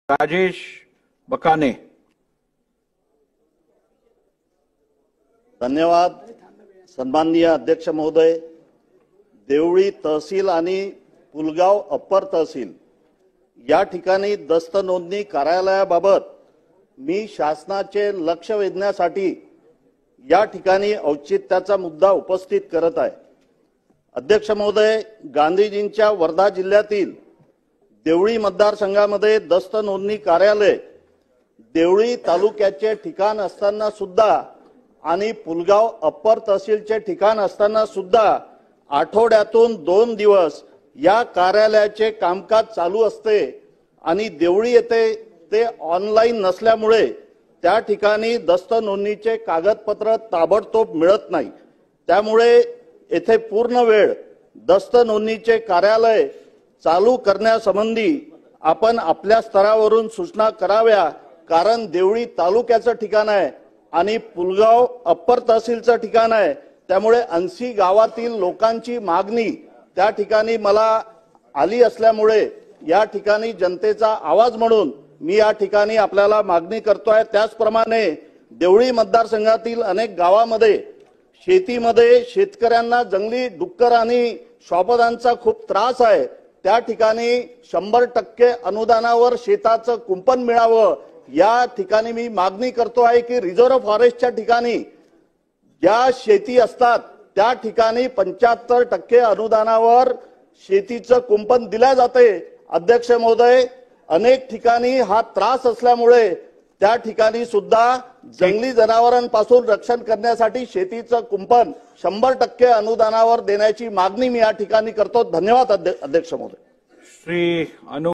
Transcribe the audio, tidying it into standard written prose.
राजेश बकाने। धन्यवाद सन्माननीय अध्यक्ष महोदय। देवळी तहसील आणि पुलगाव अप्पर तहसील या ठिकाणी दस्त नोंदणी कार्यालयाबाबत मी शासनाचे लक्ष वेधण्यासाठी या ठिकाणी औचित्याचा मुद्दा उपस्थित करत आहे। अध्यक्ष महोदय, गांधीजींच्या वर्धा जिल्ह्यातील देवळी मतदारसंघामध्ये दस्त नोंदणी कार्यालय देवळी तालुक्याचे ठिकाण असताना सुद्धा आणि पुलगाव अप्पर तहसीलचे ठिकाण असताना सुद्धा आठवड्यातून 2 दिवस या कार्यालयाचे कामकाज चालू असते आणि देवळी येथे ते ऑनलाईन नसल्यामुळे त्या ठिकाणी दस्त नोंदणीचे कागदपत्र ताबडतोब मिळत नाही। त्यामुळे येथे पूर्ण वेळ दस्त नोंदणीचे कार्यालय चालू करण्यासंबंधी आपण आपल्या स्तरावरून सूचना कराव्या, कारण देवळी तालुक्याचं ठिकाण आहे आणि पुलगाव अप्पर तहसीलचं ठिकाण आहे। त्यामुळे 80 गावातील लोकांची मागणी त्या ठिकाणी मला आली असल्यामुळे या ठिकाणी जनतेचा आवाज म्हणून मी या ठिकाणी आपल्याला मागणी करतोय। त्याचप्रमाणे देवळी मतदारसंघातील अनेक गावामध्ये शेतीमध्ये शेतकऱ्यांना जंगली डुक्कर आणि श्वापदांचा खूप त्रास आहे। त्या ठिकाणी 100% अनुदानावर शेताचं कुंपण मिळावं या ठिकाणी मी मागणी करतो आहे की रिझर्व्ह फॉरेस्टच्या ठिकाणी ज्या शेती असतात त्या ठिकाणी 75% अनुदानावर शेतीचं कुंपण दिल्या जाते। अध्यक्ष महोदय, अनेक ठिकाणी हा त्रास असल्यामुळे त्या ठिकाणी सुद्धा जंगली जनावरांपासून रक्षण करण्यासाठी शेतीचं कुंपण 100% अनुदानावर देण्याची मागणी मी या ठिकाणी करतो। धन्यवाद अध्यक्ष महोदय। श्री अनु